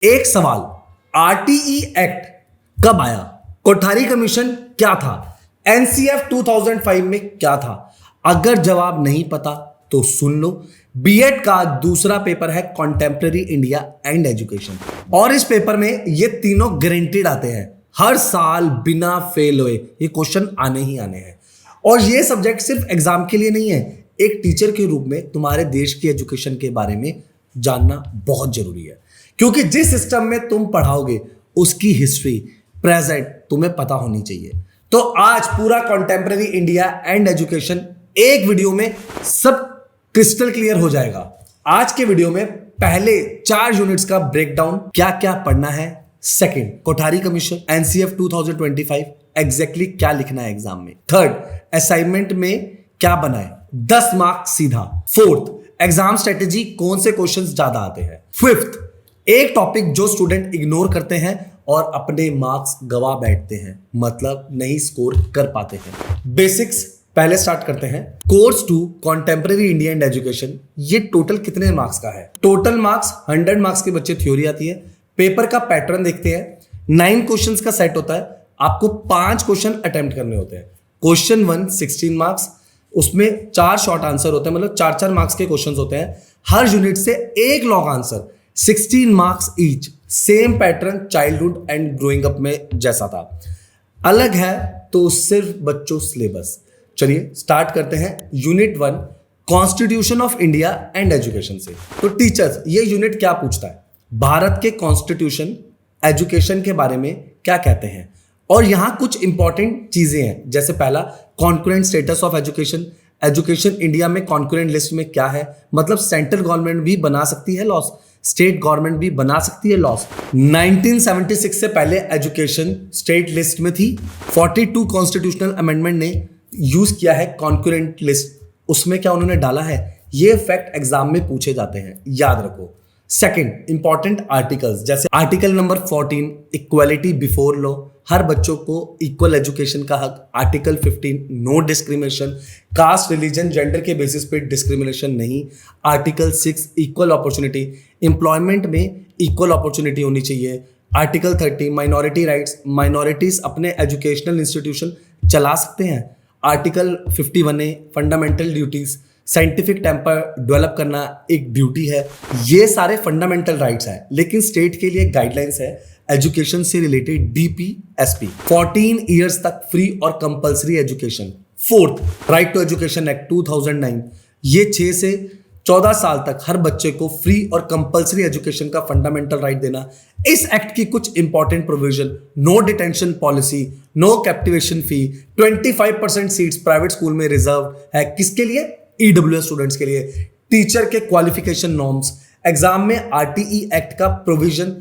एक सवाल, RTE act कब आया? कोठारी कमीशन क्या था? एनसीएफ 2005 में क्या था? अगर जवाब नहीं पता तो सुन लो। बीएड का दूसरा पेपर है कॉन्टेम्पररी इंडिया एंड एजुकेशन, और इस पेपर में ये तीनों गारंटीड आते हैं। हर साल बिना फेल हुए ये क्वेश्चन आने ही आने हैं। और ये सब्जेक्ट सिर्फ एग्जाम के लिए नहीं है, एक टीचर के रूप में तुम्हारे देश की एजुकेशन के बारे में जानना बहुत जरूरी है, क्योंकि जिस सिस्टम में तुम पढ़ाओगे उसकी हिस्ट्री प्रेजेंट तुम्हें पता होनी चाहिए। तो आज पूरा कॉन्टेम्पररी इंडिया एंड एजुकेशन एक वीडियो में सब क्रिस्टल क्लियर हो जाएगा। आज के वीडियो में पहले 4 यूनिट्स का ब्रेकडाउन, क्या क्या पढ़ना है। Second, Kothari commission, NCF 2025 exactly क्या लिखना है एग्जाम में। थर्ड, असाइनमेंट में क्या बना है, 10 मार्क्स सीधा। फोर्थ, एग्जाम स्ट्रेटेजी, कौन से क्वेश्चंस ज्यादा आते हैं। फिफ्थ, एक टॉपिक जो स्टूडेंट इग्नोर करते हैं और अपने मार्क्स गवा बैठते हैं, मतलब नहीं स्कोर कर पाते हैं। बेसिक्स पहले स्टार्ट करते हैं। Course 2 contemporary India and education, ये टोटल कितने मार्क्स का है? टोटल मार्क्स 100 मार्क्स के बच्चे थ्योरी आती है। पेपर का पैटर्न देखते हैं। 9 क्वेश्चंस का सेट होता है, आपको 5 क्वेश्चन अटेम्प्ट करने होते हैं। क्वेश्चन 1 16 मार्क्स, उसमें 4 शॉर्ट आंसर होते हैं, मतलब 4-4 मार्क्स के क्वेश्चंस होते हैं। हर यूनिट से एक long answer, 16 marks each. Same pattern childhood and growing up में जैसा था। अलग है तो सिर्फ बच्चों सिलेबस। चलिए स्टार्ट करते हैं। Unit 1 constitution of India and education से। तो टीचर्स, ये यूनिट क्या पूछता है? भारत के कॉन्स्टिट्यूशन, एजुकेशन के बारे में क्या कहते हैं। और यहां कुछ इंपॉर्टेंट चीजें हैं, जैसे पहला, concurrent status of education. Education India में कॉन्करेंट लिस्ट में क्या है, मतलब सेंट्रल गवर्नमेंट भी बना सकती है लॉस, स्टेट गवर्नमेंट भी बना सकती है लॉस। 1976 से पहले एजुकेशन स्टेट लिस्ट में थी। 42 कॉन्स्टिट्यूशनल अमेंडमेंट ने यूज किया है कॉन्करेंट लिस्ट, उसमें क्या उन्होंने डाला है, ये फैक्ट एग्जाम में पूछे जाते हैं, याद रखो। सेकंड, इंपॉर्टेंट आर्टिकल्स, जैसे article number 14 equality before law, हर बच्चों को इक्वल एजुकेशन का हक। Article 15 no discrimination, caste religion gender के बेसिस पे डिस्क्रिमिनेशन नहीं। आर्टिकल 6 इक्वल अपॉर्चुनिटी, एम्प्लॉयमेंट में इक्वल अपॉर्चुनिटी होनी चाहिए। आर्टिकल 30 माइनॉरिटी राइट्स, माइनॉरिटीज अपने एजुकेशनल इंस्टीट्यूशन चला सकते हैं। Article 51A fundamental duties, scientific temper develop करना एक ड्यूटी है। ये सारे फंडामेंटल राइट्स हैं, लेकिन स्टेट के लिए गाइडलाइंस है एजुकेशन से रिलेटेड DPSP, 14 इयर्स तक फ्री और compulsory education. Fourth, right to education act 2009, ये 6 से 14 साल तक हर बच्चे को फ्री और कंपलसरी एजुकेशन का फंडामेंटल राइट देना। इस एक्ट की कुछ important provision, no detention policy, no capitation fee, 25% seats private school में रिजर्व है। किसके लिए? EWS स्टूडेंट्स के लिए। टीचर के क्वालिफिकेशन नॉर्म्स, एग्जाम में आरटीई एक्ट का प्रोविजन,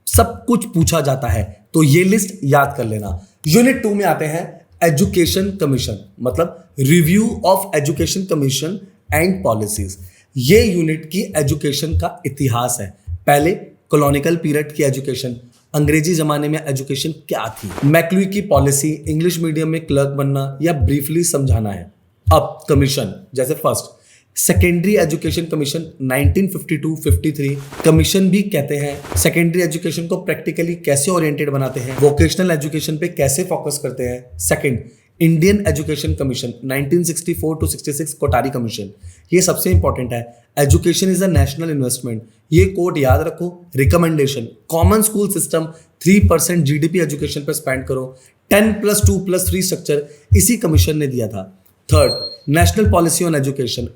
सब कुछ पूछा जाता है, तो ये लिस्ट याद कर लेना। यूनिट 2 में आते हैं एजुकेशन कमीशन, मतलब review of education commission and policies. ये यूनिट की एजुकेशन का इतिहास है। पहले कॉलोनियल पीरियड की एजुकेशन, अंग्रेजी जमाने में एजुकेशन क्या थी, मैक्लुई की पॉलिसी, इंग्लिश मीडियम में क्लर्क बनना, या ब्रीफली समझाना है। अब कमीशन, जैसे first secondary education commission 1952-53 commission भी कहते हैं। सेकेंडरी एजुकेशन को प्रैक्टिकली कैसे ओरिएंटेड बनाते हैं, वोकेशनल एजुकेशन पे कैसे फोकस करते हैं। Second, Indian education commission 1964-66 Kothari commission, ये सबसे इंपॉर्टेंट है। Education is a national investment, ये कोड याद रखो। Recommendation, common school system, 3% GDP education पर स्पेंड करो। 10+2+3 स्ट्रक्चर इसी कमीशन ने दिया था। Third, national policy on education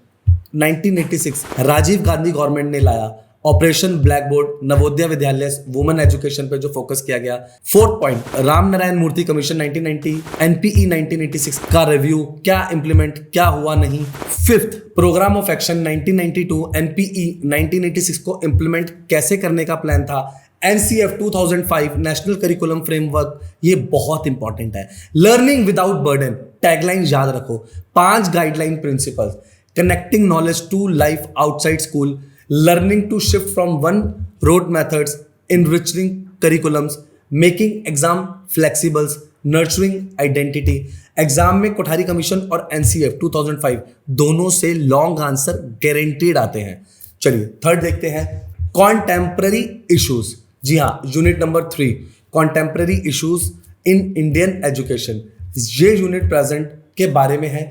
1986 Rajiv Gandhi government ने लाया। Operation black board, Navodaya Vidyalaya, women education पे जो फोकस किया गया। फोर्थ पॉइंट, राम नारायण मूर्ति कमीशन 1990, NPE 1986 का रिव्यू, क्या इंप्लीमेंट, क्या हुआ नहीं। Fifth, programme of action 1992, NPE 1986 को इंप्लीमेंट कैसे करने का प्लान था। NCF 2005 नेशनल करिकुलम फ्रेमवर्क, ये बहुत इंपॉर्टेंट है। लर्निंग विदाउट बर्डन, टैगलाइन याद रखो। 5 guideline principles, connecting knowledge to life outside school, learning to shift from one rote methods, enriching curriculums, making exam flexible, nurturing identity। Exam में Kothari commission और NCF 2005 दोनों से long answer guaranteed आते हैं। चलिए third देखते हैं, कॉन्टेम्पररी इश्यूज, जी हाँ, unit number 3 contemporary issues in Indian education, ये यूनिट प्रेजेंट के बारे में है।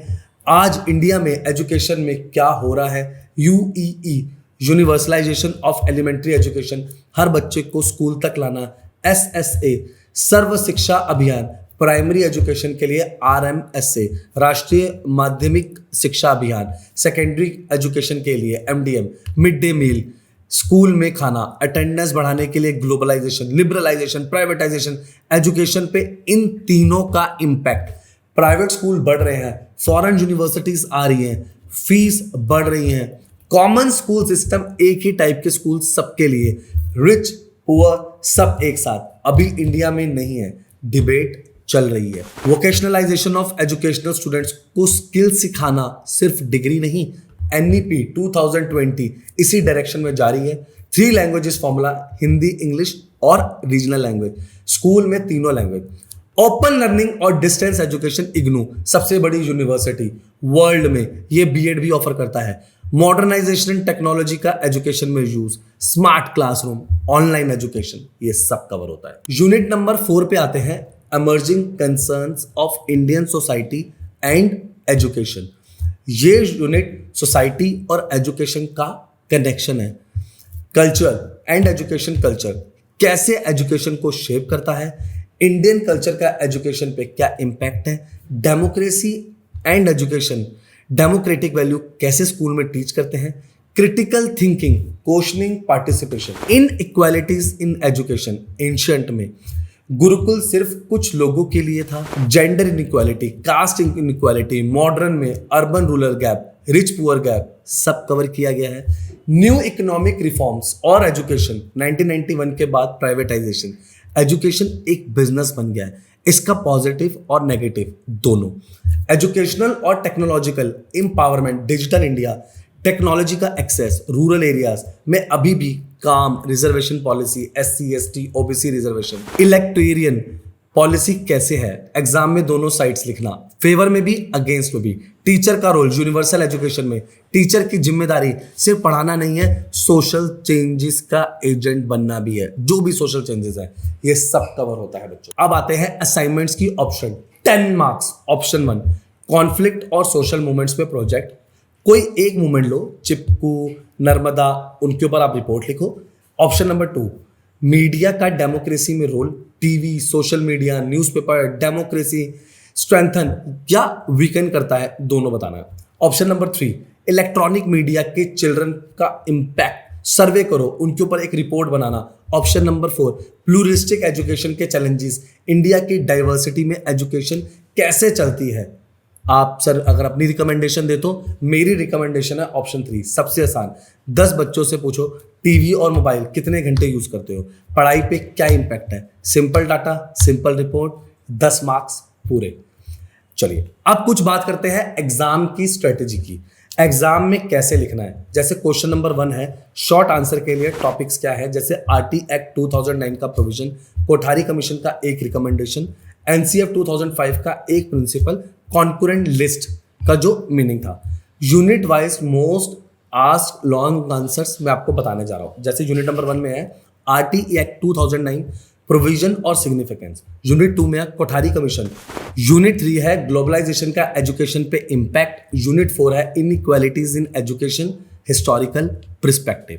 आज इंडिया में एजुकेशन में क्या हो रहा है, यूईई यूनिवर्सलाइजेशन ऑफ एलिमेंट्री एजुकेशन, हर बच्चे को स्कूल तक लाना, एसएसए सर्व शिक्षा अभियान, प्राइमरी एजुकेशन के लिए आरएमएसए राष्ट्रीय माध्यमिक शिक्षा अभियान, सेकेंडरी एजुकेशन के लिए MDM, mid day meal, school में खाना, अटेंडेंस बढ़ाने के लिए ग्लोबलाइजेशन, लिबरलाइजेशन, प्राइवेटाइजेशन, एजुकेशन पे इन तीनों का इम्पैक्ट। प्राइवेट स्कूल बढ़ रहे हैं, फॉरेन यूनिवर्सिटीज आ रही हैं, फीस बढ़ रही हैं, कॉमन स्कूल सिस्टम एक ही टाइप के स्कूल सबके लिए, रिच पुअर सब एक साथ, अभी इंडिया में नहीं है, डिबेट चल रही है। वोकेशनलाइजेशन ऑफ एजुकेशनल स्टूडेंट्स को स्किल सिखाना, सिर्फ डिग्री नहीं, एनईपी 2020 इसी डायरेक्शन में जारी है। 3 लैंग्वेजेस फॉर्मूला, हिंदी, इंग्लिश और रीजनल लैंग्वेज, स्कूल में तीनों लैंग्वेज। ओपन लर्निंग और डिस्टेंस एजुकेशन, इग्नू सबसे बड़ी यूनिवर्सिटी वर्ल्ड में, ये बीएड भी ऑफर करता है। मॉडर्नाइजेशन टेक्नोलॉजी का एजुकेशन में use, smart classroom, online education, ये सब कवर होता है। यूनिट नंबर 4 पे आते हैं, emerging concerns of Indian society and education। ये यूनिट सोसाइटी और एजुकेशन का कनेक्शन है। कल्चर एंड एजुकेशन, कल्चर कैसे एजुकेशन को शेप करता है, इंडियन कल्चर का एजुकेशन पे क्या इम्पैक्ट है, democracy and education, democratic value कैसे स्कूल में टीच करते हैं, critical thinking, questioning, participation, inequalities in education, ancient में गुरुकुल सिर्फ कुछ लोगों के लिए था, gender inequality, caste inequality, modern में urban rural gap, rich poor gap, सब कवर किया गया है। न्यू इकोनॉमिक रिफॉर्म्स और एजुकेशन, 1991 के बाद प्राइवेटाइजेशन, एजुकेशन एक बिजनेस बन गया है, इसका पॉजिटिव और नेगेटिव दोनों। एजुकेशनल और technological empowerment, digital India, technology का एक्सेस रूरल एरियाज में अभी भी काम, reservation policy, SC ST OBC reservation, इलेक्टोरियन पॉलिसी कैसे है, एग्जाम में दोनों साइड्स लिखना, फेवर में भी अगेंस्ट में भी। टीचर का रोल, यूनिवर्सल एजुकेशन में टीचर की जिम्मेदारी सिर्फ पढ़ाना नहीं है, सोशल चेंजेस का एजेंट बनना भी है। जो भी सोशल चेंजेस है ये सब कवर होता है बच्चों। अब आते हैं असाइनमेंट्स की ऑप्शन, 10 मार्क्स। ऑप्शन 1 कॉन्फ्लिक्ट और सोशल मूवमेंट्स में प्रोजेक्ट, कोई एक मूवमेंट लो, चिपकू, नर्मदा, उनके ऊपर आप रिपोर्ट लिखो। ऑप्शन नंबर 2 मीडिया का डेमोक्रेसी में role, TV, social media, newspaper, democracy strengthen या वीकन करता है, दोनों बताना है। ऑप्शन नंबर 3 इलेक्ट्रॉनिक मीडिया के चिल्ड्रन का इम्पैक्ट, सर्वे करो, उनके ऊपर एक रिपोर्ट बनाना। ऑप्शन नंबर 4 प्लूरिस्टिक एजुकेशन के चैलेंजेस, इंडिया की डाइवर्सिटी में एजुकेशन कैसे चलती है। आप सर अगर अपनी रिकमेंडेशन दे तो मेरी रिकमेंडेशन है ऑप्शन 3, सबसे आसान। 10 बच्चों से पूछो टीवी और मोबाइल कितने घंटे यूज करते हो, पढ़ाई पे क्या इंपैक्ट है, simple data, simple report, 10 marks पूरे। चलिए अब कुछ बात करते हैं एग्जाम की स्ट्रेटेजी की, एग्जाम में कैसे लिखना है। जैसे क्वेश्चन नंबर 1 है, शॉर्ट आंसर के लिए टॉपिक्स क्या है, जैसे आरटी एक्ट 2009 का प्रोविजन, कोठारी कमीशन का एक रिकमेंडेशन, एनसीएफ 2005 का एक प्रिंसिपल, कॉन्करेंट लिस्ट का जो मीनिंग था। Unit wise most asked long answers मैं आपको बताने जा रहा हूं। जैसे यूनिट नंबर 1 में है आरटी एक्ट 2009 प्रोविजन और सिग्निफिकेंस, यूनिट 2 में है कोठारी कमीशन, यूनिट 3 है ग्लोबलाइजेशन का एजुकेशन पे इंपैक्ट, यूनिट 4 है inequalities in education historical perspective.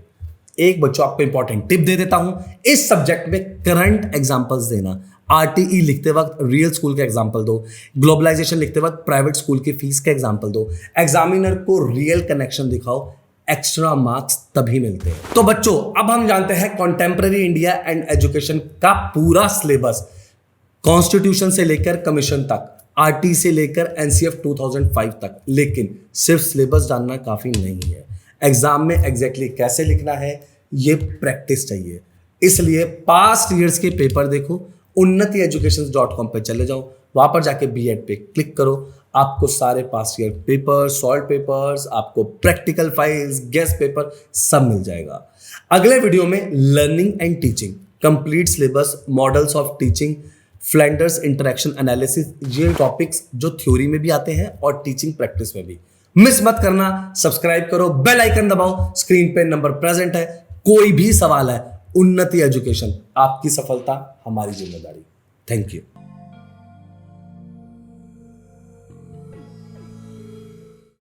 एक बच्चों आपको इंपॉर्टेंट टिप दे देता हूं, इस सब्जेक्ट में करंट एग्जांपल्स देना। आरटीई लिखते वक्त रियल स्कूल का एग्जांपल दो, ग्लोबलाइजेशन लिखते वक्त प्राइवेट स्कूल की फीस का एग्जांपल दो, एग्जामिनर को रियल कनेक्शन दिखाओ, एक्स्ट्रा मार्क्स तभी मिलते हैं। तो बच्चों अब हम जानते हैं कॉन्टेम्पररी इंडिया एंड एजुकेशन का पूरा सिलेबस, कॉन्स्टिट्यूशन से लेकर कमीशन तक, आरटी से लेकर एनसीएफ 2005 तक। लेकिन सिर्फ सिलेबस जानना काफी नहीं है, एग्जाम में एग्जैक्टली कैसे लिखना है ये प्रैक्टिस चाहिए। इसलिए पास्ट ईयर्स के पेपर देखो, unnati-education.com पे चले जाओ, वहां पर जाके बीएड पे क्लिक करो, आपको सारे past year paper, solve papers, आपको प्रैक्टिकल फाइल्स, गेस्ट पेपर सब मिल जाएगा। अगले वीडियो में learning and teaching, complete syllabus, models of teaching, Flanders interaction analysis, ये टॉपिक्स जो थ्योरी में भी आते हैं और टीचिंग प्रैक्टिस में भी। मिस मत करना, सब्सक्राइब करो, बेल आइकन दबाओ, स्क्रीन पे नंबर प्रेजेंट है, कोई भी सवाल है उन्नति एजुकेशन, आपकी सफलता हमारी जिम्मेदारी। Thank you.